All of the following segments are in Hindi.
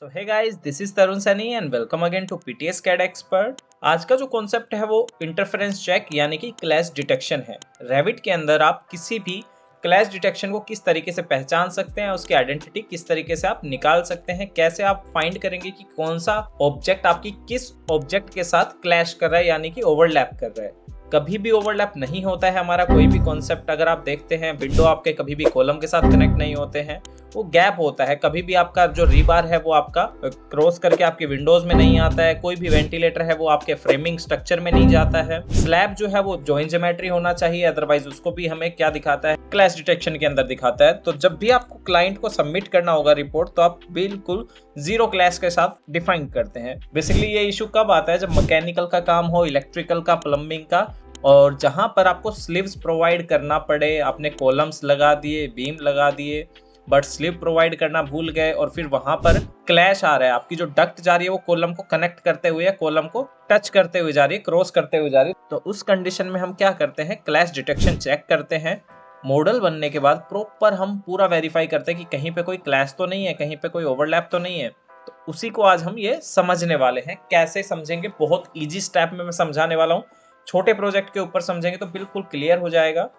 So hey guys, this is Tarun Sunny and welcome again to PTS CAD expert. आज का जो कॉन्सेप्ट है वो इंटरफेरेंस चेक यानी कि क्लैश डिटेक्शन है। रेविट के अंदर आप किसी भी क्लैश डिटेक्शन को किस तरीके से पहचान सकते हैं, उसकी आइडेंटिटी किस तरीके से आप निकाल सकते हैं, कैसे आप फाइंड करेंगे कि कौन सा ऑब्जेक्ट आपकी किस ऑब्जेक्ट के साथ क्लैश कर रहा है यानी कि ओवरलैप कर रहा है। कभी भी ओवरलैप नहीं होता है हमारा कोई भी कॉन्सेप्ट। अगर आप देखते हैं विंडो आपके कभी भी कॉलम के साथ कनेक्ट नहीं होते हैं, वो गैप होता है। कभी भी आपका जो रीबार है वो आपका क्रॉस करके आपके विंडोज में नहीं आता है। कोई भी वेंटिलेटर है वो आपके फ्रेमिंग स्ट्रक्चर में नहीं जाता है। स्लैब जो है वो जॉइन ज्योमेट्री होना चाहिए, अदरवाइज उसको भी हमें क्या दिखाता है, क्लैश डिटेक्शन के अंदर दिखाता है। तो जब भी आपको क्लाइंट को सबमिट करना होगा रिपोर्ट, तो आप बिल्कुल जीरो क्लैश के साथ डिफाइन करते हैं। बेसिकली ये इशू कब आता है, जब मैकेनिकल का काम हो, इलेक्ट्रिकल का, प्लम्बिंग का, और जहां पर आपको स्लीव्स प्रोवाइड करना पड़े। आपने कॉलम्स लगा दिए, बीम लगा दिए, बट स्लीव प्रोवाइड करना भूल गए और फिर वहां पर क्लैश आ रहा है। आपकी जो डक्ट जा रही है वो कॉलम को कनेक्ट करते हुए, कॉलम को टच करते हुए जा रही है, क्रॉस करते हुए जा रही है। तो उस कंडीशन में हम क्या करते हैं, क्लैश डिटेक्शन चेक करते हैं। मॉडल बनने के बाद प्रॉपर हम पूरा वेरीफाई करते हैं कि कहीं पे कोई क्लैश तो नहीं है, कहीं पे कोई ओवरलैप तो नहीं है। तो उसी को आज हम ये समझने वाले हैं। कैसे समझेंगे, बहुत ईजी स्टेप में मैं समझाने वाला हूँ। छोटे प्रोजेक्ट के ऊपर समझेंगे तो बिल्कुल क्लियर हो जाएगा।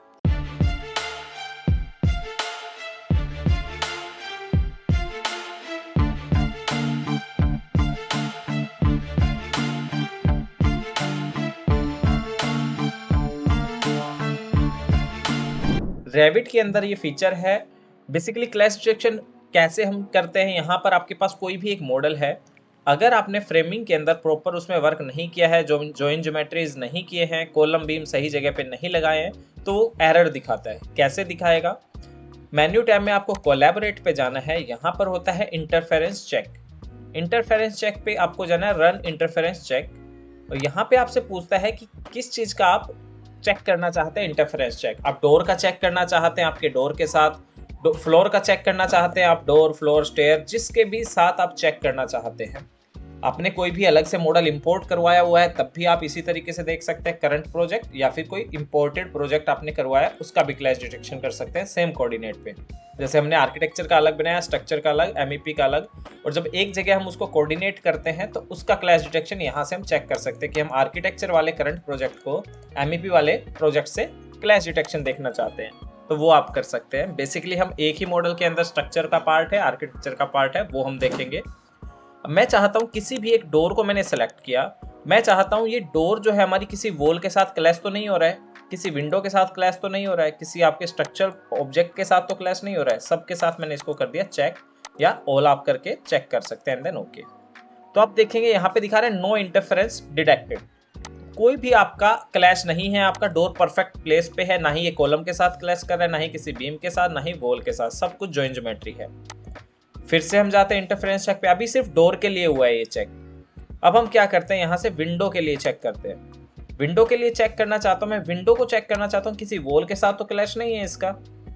रेविट के अंदर ये फीचर है। बेसिकली क्लैश डिटेक्शन कैसे हम करते हैं, यहाँ पर आपके पास कोई भी एक मॉडल है, अगर आपने फ्रेमिंग के अंदर प्रॉपर उसमें वर्क नहीं किया है, जो जॉइन ज्योमेट्रीज नहीं किए हैं, कॉलम बीम सही जगह पे नहीं लगाए हैं, तो वो एरर दिखाता है। कैसे दिखाएगा, मेन्यू टैब में आपको कोलैबोरेट पे जाना है। यहाँ पर होता है इंटरफेरेंस चेक। इंटरफेरेंस चेक पे आपको जाना है रन इंटरफेरेंस चेक, और यहाँ पे आपसे पूछता है कि किस चीज का आप चेक करना चाहते हैं। इंटरफेरेंस चेक आप डोर का चेक करना चाहते हैं, आपके डोर के साथ फ्लोर का चेक करना चाहते हैं, आप डोर, फ्लोर, स्टेयर जिसके भी साथ आप चेक करना चाहते हैं। आपने कोई भी अलग से मॉडल इंपोर्ट करवाया हुआ है तब भी आप इसी तरीके से देख सकते हैं। करंट प्रोजेक्ट या फिर कोई इंपोर्टेड प्रोजेक्ट आपने करवाया, उसका भी क्लैश डिटेक्शन कर सकते हैं सेम कोऑर्डिनेट पे। जैसे हमने आर्किटेक्चर का अलग बनाया, स्ट्रक्चर का अलग, एमईपी का अलग, और जब एक जगह हम उसको कोऑर्डिनेट करते हैं तो उसका क्लैश डिटेक्शन यहाँ से हम चेक कर सकते हैं कि हम आर्किटेक्चर वाले करंट प्रोजेक्ट को एमईपी वाले प्रोजेक्ट से क्लैश डिटेक्शन देखना चाहते हैं, तो वो आप कर सकते हैं। बेसिकली हम एक ही मॉडल के अंदर स्ट्रक्चर का पार्ट है, आर्किटेक्चर का पार्ट है, वो हम देखेंगे। मैं चाहता हूँ किसी भी एक डोर को मैंने सेलेक्ट किया, मैं चाहता हूँ ये डोर जो है हमारी किसी वॉल के साथ क्लैश तो नहीं हो रहा है, किसी विंडो के साथ क्लैश तो नहीं हो रहा है, किसी आपके स्ट्रक्चर ऑब्जेक्ट के साथ तो क्लैश नहीं हो रहा है। सबके साथ मैंने इसको कर दिया चेक, या ऑल आप करके चेक कर सकते हैं, देन ओके। तो आप देखेंगे यहाँ पे दिखा रहे हैं नो इंटरफेरेंस डिटेक्टेड। कोई भी आपका क्लैश नहीं है, आपका डोर परफेक्ट प्लेस पे है, ना ही ये कॉलम के साथ क्लैश कर रहा है, ना ही किसी बीम के साथ, ना ही वॉल के साथ, सब कुछ जॉइन ज्योमेट्री है। फिर से हम जाते हैं इंटरफेरेंस चेक पे। अभी सिर्फ डोर के लिए हुआ है ये चेक। अब हम क्या करते हैं, यहाँ से विंडो के लिए चेक करते हैं। विंडो के लिए चेक करना चाहता हूँ, मैं विंडो को चेक करना चाहता हूँ, किसी वॉल के साथ तो क्लैश नहीं है इसका,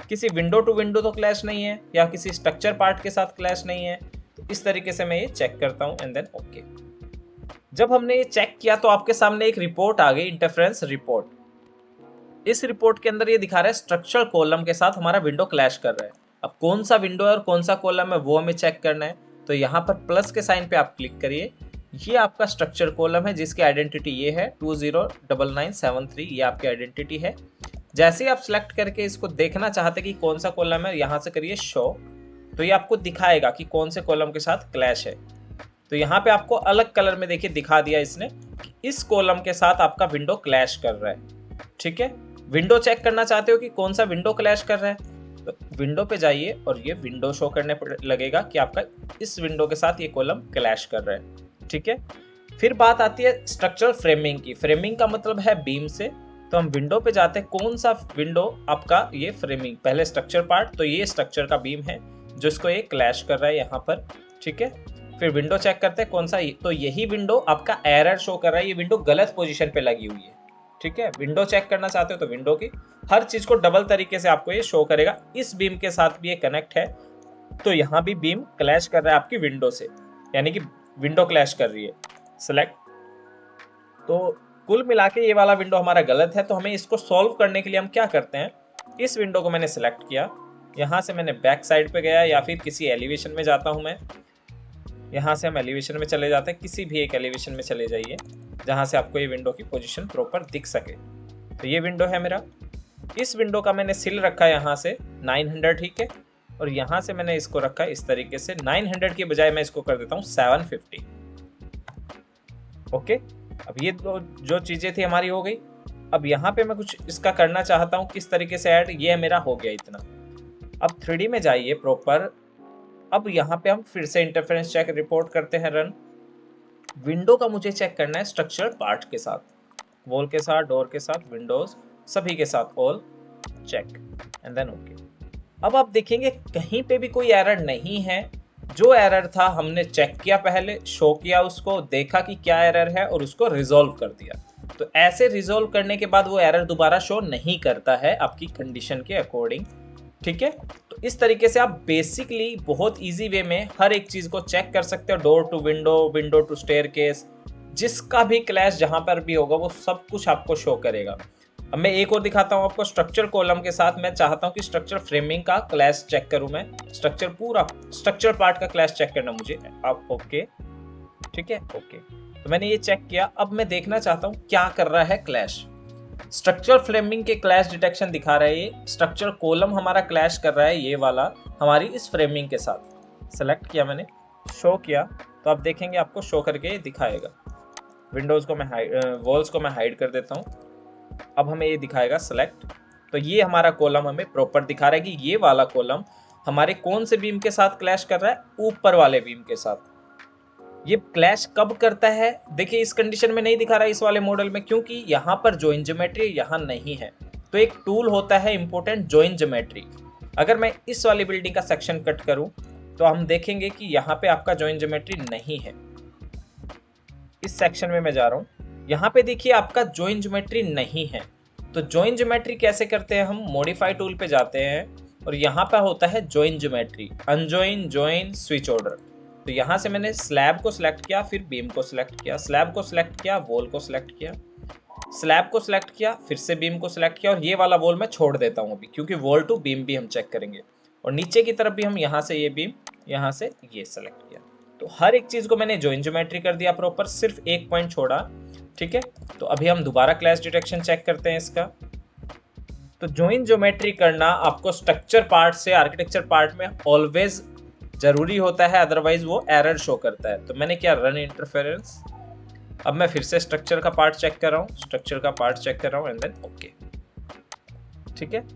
किसी विंडो टू विंडो तो क्लैश नहीं है, या किसी स्ट्रक्चर पार्ट के साथ क्लैश नहीं है। तो इस तरीके से मैं ये चेक करता हूँ एंड देन ओके। जब हमने ये चेक किया तो आपके सामने एक रिपोर्ट आ गई, इंटरफेरेंस रिपोर्ट। इस रिपोर्ट के अंदर ये दिखा रहा है स्ट्रक्चरल कॉलम के साथ हमारा विंडो क्लैश कर रहा है। अब कौन सा विंडो है और कौन सा कॉलम है वो हमें चेक करना है। तो यहाँ पर प्लस के साइन पे आप क्लिक करिए। ये आपका स्ट्रक्चर कॉलम है जिसकी आइडेंटिटी ये है 209973, ये आपकी आइडेंटिटी है। जैसे ही आप सिलेक्ट करके इसको देखना चाहते कि कौन सा कॉलम है, यहाँ से करिए शो, तो ये आपको दिखाएगा कि कौन से कॉलम के साथ क्लैश है। तो यहाँ पे आपको अलग कलर में देखिए दिखा दिया इसने कि इस कॉलम के साथ आपका विंडो क्लैश कर रहा है। ठीक है, विंडो चेक करना चाहते हो कि कौन सा विंडो क्लैश कर रहा है, तो विंडो पे जाइए और ये विंडो शो करने लगेगा कि आपका इस विंडो के साथ ये कॉलम क्लैश कर रहा है। ठीक है, फिर बात आती है स्ट्रक्चरल फ्रेमिंग की। फ्रेमिंग का मतलब है बीम से, तो हम विंडो पे जाते हैं, कौन सा विंडो आपका ये फ्रेमिंग, पहले स्ट्रक्चर पार्ट, तो ये स्ट्रक्चर का बीम है जो इसको ये क्लैश कर रहा है यहाँ पर। ठीक है, फिर विंडो चेक करते हैं कौन सा, तो यही विंडो आपका एरर शो कर रहा है, ये विंडो गलत पोजीशन पे लगी हुई है। ठीक है, विंडो चेक करना चाहते हो तो विंडो की हर चीज को डबल तरीके से आपको ये शो करेगा। इस बीम के साथ भी ये कनेक्ट है, तो यहाँ भी बीम क्लैश कर रहा है आपकी विंडो से, यानी कि विंडो क्लैश कर रही है। सिलेक्ट, तो कुल मिला के ये वाला विंडो हमारा गलत है। तो हमें इसको सॉल्व करने के लिए हम क्या करते हैं, इस विंडो को मैंने सिलेक्ट किया, यहाँ से मैंने बैक साइड पे गया या फिर किसी एलिवेशन में जाता हूँ मैं, यहाँ से हम एलिवेशन में चले जाते हैं, किसी भी एक एलिवेशन में चले जाइए जहाँ से आपको ये विंडो की पोजीशन प्रॉपर दिख सके। तो ये विंडो है मेरा, इस विंडो का मैंने सिल रखा है यहाँ से 900, ठीक है, और यहाँ से मैंने इसको रखा है इस तरीके से 900 की बजाय मैं इसको कर देता हूँ 750। ओके, अब ये जो चीज़ें थी हमारी हो गई। अब यहाँ पे मैं कुछ इसका करना चाहता हूँ, किस तरीके से ऐड, ये मेरा हो गया इतना। अब 3D में जाइए प्रॉपर। अब यहाँ पे हम फिर से इंटरफेरेंस चेक रिपोर्ट करते हैं रन। विंडो का मुझे चेक करना है स्ट्रक्चर पार्ट के साथ, वॉल के साथ, डोर के साथ, विंडोज सभी के साथ, all check and then okay. अब आप देखेंगे कहीं पे भी कोई एरर नहीं है। जो एरर था हमने चेक किया, पहले शो किया उसको, देखा कि क्या एरर है और उसको रिजॉल्व कर दिया। तो ऐसे रिजॉल्व करने के बाद वो एरर दोबारा शो नहीं करता है आपकी कंडीशन के अकॉर्डिंग, ठीक है। तो इस तरीके से आप बेसिकली बहुत इजी वे में हर एक चीज को चेक कर सकते हो, door to window, window to staircase, जिसका भी क्लैश जहां पर भी होगा वो सब कुछ आपको शो करेगा। अब मैं एक और दिखाता हूं आपको स्ट्रक्चर कॉलम के साथ। मैं चाहता हूं कि स्ट्रक्चर फ्रेमिंग का क्लैश चेक करूं, मैं स्ट्रक्चर पूरा स्ट्रक्चर पार्ट का क्लैश चेक करना मुझे। आप ओके, ठीक है, ओके। तो मैंने ये चेक किया। अब मैं देखना चाहता हूं क्या कर रहा है क्लैश। स्ट्रक्चर फ्रेमिंग के क्लैश डिटेक्शन दिखा रहा है, ये स्ट्रक्चर कॉलम हमारा क्लैश कर रहा है ये वाला हमारी इस फ्रेमिंग के साथ। सेलेक्ट किया मैंने, शो किया, तो आप देखेंगे आपको शो करके दिखाएगा। विंडोज को मैं वॉल्स को मैं हाइड कर देता हूँ। अब हमें ये दिखाएगा सेलेक्ट। तो ये हमारा कॉलम हमें प्रॉपर दिखा रहा है कि ये वाला कॉलम हमारे कौन से बीम के साथ क्लैश कर रहा है, ऊपर वाले बीम के साथ। ये क्लैश कब करता है, देखिए इस कंडीशन में नहीं दिखा रहा है इस वाले मॉडल में, क्योंकि यहाँ पर जॉइन ज्योमेट्री यहाँ नहीं है। तो एक टूल होता है इंपॉर्टेंट, जॉइन ज्योमेट्री। अगर मैं इस वाली बिल्डिंग का सेक्शन कट करूं तो हम देखेंगे कि यहाँ पे आपका जॉइन ज्योमेट्री नहीं है। इस सेक्शन में मैं जा रहा हूँ, यहाँ पे देखिए आपका जॉइन ज्योमेट्री नहीं है। तो जॉइन ज्योमेट्री कैसे करते हैं, हम मॉडिफाई टूल पे जाते हैं और यहाँ पे होता है join geometry, unjoin, join, switch order. तो यहाँ से मैंने स्लैब को सिलेक्ट किया, फिर बीम को सिलेक्ट किया, स्लैब को सिलेक्ट किया, वॉल को सिलेक्ट किया, स्लैब को सिलेक्ट किया, फिर से बीम को सिलेक्ट किया, और ये वाला वॉल मैं छोड़ देता हूँ अभी, क्योंकि वॉल टू बीम भी हम चेक करेंगे। और नीचे की तरफ भी हम यहाँ से ये बीम, यहाँ से ये सिलेक्ट किया। तो हर एक चीज को मैंने जॉइन ज्योमेट्री कर दिया प्रॉपर, सिर्फ एक पॉइंट छोड़ा, ठीक है। तो अभी हम दोबारा क्लैश डिटेक्शन चेक करते हैं इसका। तो जॉइन ज्योमेट्री करना आपको स्ट्रक्चर पार्ट से आर्किटेक्चर पार्ट में ऑलवेज जरूरी होता है, अदरवाइज वो एरर शो करता है। तो मैंने क्या, रन इंटरफेरेंस। अब मैं फिर से स्ट्रक्चर का पार्ट चेक कर रहा हूँ, स्ट्रक्चर का पार्ट चेक कर रहा हूँ एंड देन ओके, ठीक है।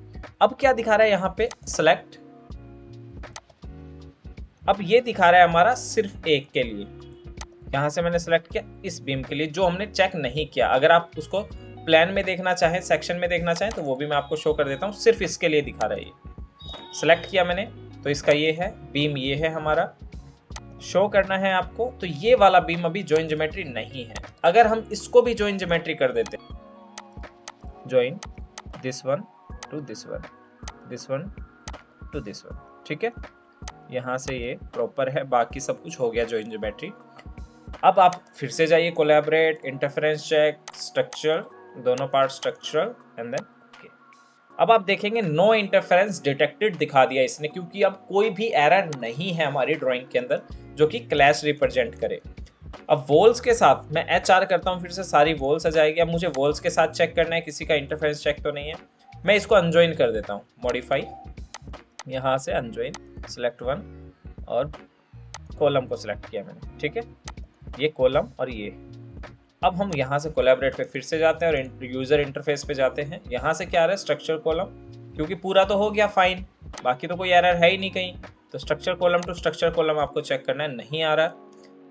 अब क्या दिखा रहा है यहाँ पे, सेलेक्ट। अब ये दिखा रहा है हमारा सिर्फ एक के लिए। यहाँ से मैंने सेलेक्ट किया इस बीम के लिए जो हमने चेक नहीं किया। अगर आप उसको प्लान में देखना चाहें, सेक्शन में देखना चाहें, तो वो भी मैं आपको शो कर देता हूँ। सिर्फ इसके लिए दिखा रहा है ये। सेलेक्ट किया मैंने, तो इसका ये है बीम, ये है हमारा, शो करना है आपको। तो ये वाला बीम अभी जॉइन ज्योमेट्री नहीं है। अगर हम इसको भी जॉइन ज्योमेट्री कर देते, join this one two this one, this one two this one, ठीक है। यहाँ से ये प्रॉपर है, बाकी सब कुछ हो गया जॉइन ज्योमेट्री। अब आप फिर से जाइए कोलैबोरेट, इंटरफेरेंस चेक, स्ट्रक्चर, दोनों part structural and then okay. अब आप देखेंगे नो इंटरफेरेंस डिटेक्टेड दिखा दिया इसने, क्योंकि अब कोई भी एरर नहीं है हमारी ड्राइंग के अंदर जो कि क्लैश रिप्रेजेंट करे। अब वॉल्स के साथ मैं HR करता हूँ, फिर से सारी वॉल्स आ जाएगी। अब मुझे वॉल्स के साथ चेक करना है, किसी का इंटरफेरेंस चेक तो नहीं है। मैं इसको अनजॉइन कर देता हूँ, मॉडिफाई, यहाँ से अनजॉइन, सिलेक्ट वन, और कॉलम को सिलेक्ट किया मैंने, ठीक है, ये कॉलम और ये। अब हम यहाँ से कोलैबोरेट पे फिर से जाते हैं और यूजर इंटरफेस पे जाते हैं। यहाँ से क्या आ रहा है, स्ट्रक्चर कॉलम, क्योंकि पूरा तो हो गया फाइन, बाकी तो कोई एरर है ही नहीं कहीं। तो structure column to structure column आपको चेक करना है, नहीं आ रहा।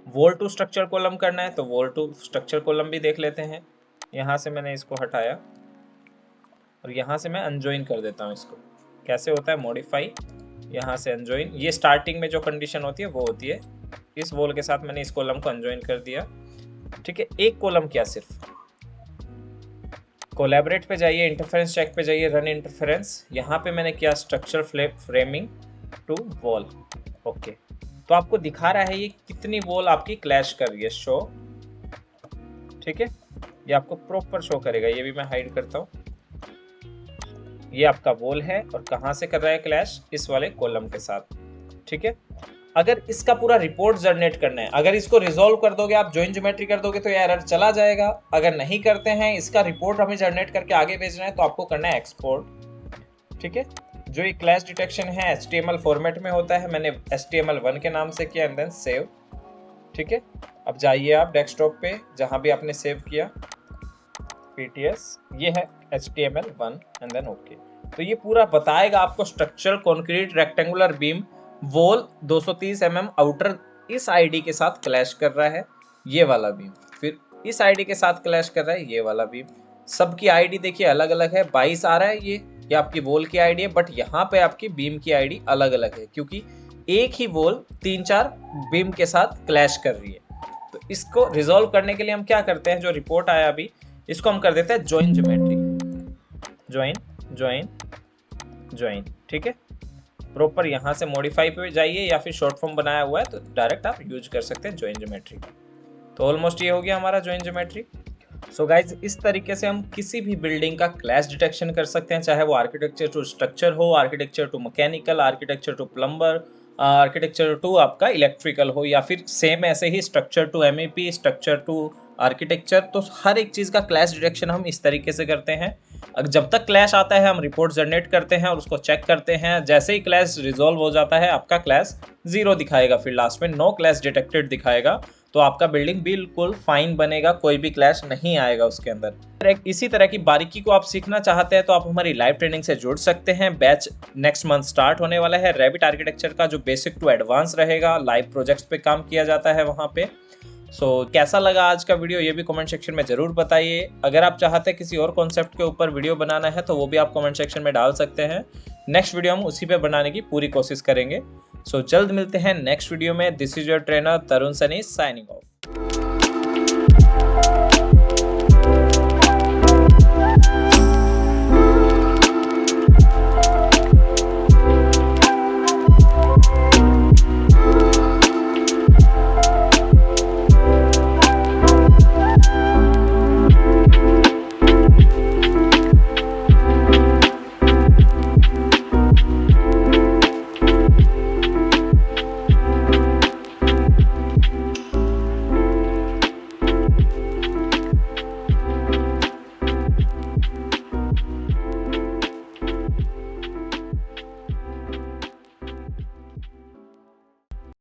वॉल टू स्ट्रक्चर कॉलम करना है, तो वॉल टू स्ट्रक्चर कॉलम भी देख लेते हैं। यहाँ से मैंने इसको हटाया और यहाँ से मैं अनजॉइन कर देता हूँ इसको। कैसे होता है, मॉडिफाई, यहाँ से अनजॉइन। ये स्टार्टिंग में जो कंडीशन होती है वो होती है। इस वॉल के साथ मैंने इस कॉलम को अनजॉइन कर दिया, ठीक है। एक कॉलम क्या, सिर्फ कोलैबोरेट पे जाइए, इंटरफेरेंस चेक पे जाइए, रन इंटरफेरेंस। यहाँ पे मैंने किया structure framing to wall, okay. तो आपको दिखा रहा है ये कितनी वॉल आपकी क्लैश कर रही है, शो, ठीक है। ये आपको प्रॉपर शो करेगा। ये भी मैं हाइड करता हूँ। ये आपका वॉल है और कहाँ से कर रहा है क्लैश, इस वाले कॉलम के साथ, ठीक है। अगर इसका पूरा रिपोर्ट जनरेट करना है, अगर इसको रिजॉल्व कर दोगे आप, जॉइन ज्योमेट्री कर दोगे तो ये एरर चला जाएगा। अगर नहीं करते हैं, इसका रिपोर्ट हमें जनरेट करके आगे भेजना है, तो आपको करना है एक्सपोर्ट। ठीक है, जो ये क्लैश डिटेक्शन है HTML फॉर्मेट में होता है, मैंने HTML1 के नाम से किया एंड देन सेव। ठीक है, अब जाइए आप डेस्कटॉप पे जहां भी आपने सेव किया PTS, ये है HTML1 एंड देन ओके। तो ये पूरा बताएगा आपको structural concrete rectangular beam wall 230 mm outer इस आईडी के साथ क्लैश कर रहा है, ये वाला बीम, फिर इस आईडी के साथ क्लैश कर रहा है, ये वाला बीम। सबकी आईडी देखिए अलग अलग है, 22 आ रहा है ये आपकी वॉल की आईडी है, बट यहाँ पे आपकी बीम की आईडी अलग अलग है क्योंकि एक ही वॉल 3-4 बीम के साथ क्लैश कर रही है। तो इसको रिजॉल्व करने के लिए हम क्या करते हैं, जो रिपोर्ट आया अभी, इसको हम कर देते हैं join geometry, join join join. ठीक है, प्रॉपर यहाँ से मॉडिफाई पे जाइए या फिर शॉर्ट फॉर्म बनाया हुआ है तो डायरेक्ट आप यूज कर सकते हैं जॉइन ज्योमेट्री। तो ऑलमोस्ट ये हो गया हमारा जॉइन ज्योमेट्री। सो गाइज, इस तरीके से हम किसी भी बिल्डिंग का क्लैश डिटेक्शन कर सकते हैं, चाहे वो आर्किटेक्चर टू स्ट्रक्चर हो, architecture to mechanical, architecture to plumber, architecture to आपका इलेक्ट्रिकल हो, या फिर सेम ऐसे ही structure to MEP, structure to architecture. तो हर एक चीज़ का क्लैश डिटेक्शन हम इस तरीके से करते हैं। जब तक क्लैश आता है हम रिपोर्ट जनरेट करते हैं और उसको चेक करते हैं। जैसे ही क्लैश रिजॉल्व हो जाता है आपका क्लैश 0 दिखाएगा, फिर लास्ट में नो क्लैश डिटेक्टेड दिखाएगा, तो आपका बिल्डिंग बिल्कुल फाइन बनेगा, कोई भी क्लैश नहीं आएगा उसके अंदर। इसी तरह की बारीकी को आप सीखना चाहते हैं तो आप हमारी लाइव ट्रेनिंग से जुड़ सकते हैं। बैच नेक्स्ट मंथ स्टार्ट होने वाला है। रेविट आर्किटेक्चर का जो बेसिक टू एडवांस रहेगा, लाइव प्रोजेक्ट्स पे काम किया जाता है वहाँ पे। कैसा लगा आज का वीडियो ये भी कमेंट सेक्शन में ज़रूर बताइए। अगर आप चाहते हैं किसी और कॉन्सेप्ट के ऊपर वीडियो बनाना है तो वो भी आप कमेंट सेक्शन में डाल सकते हैं। नेक्स्ट वीडियो हम उसी पे बनाने की पूरी कोशिश करेंगे। जल्द मिलते हैं नेक्स्ट वीडियो में। This is your trainer Tarun Sunny signing off.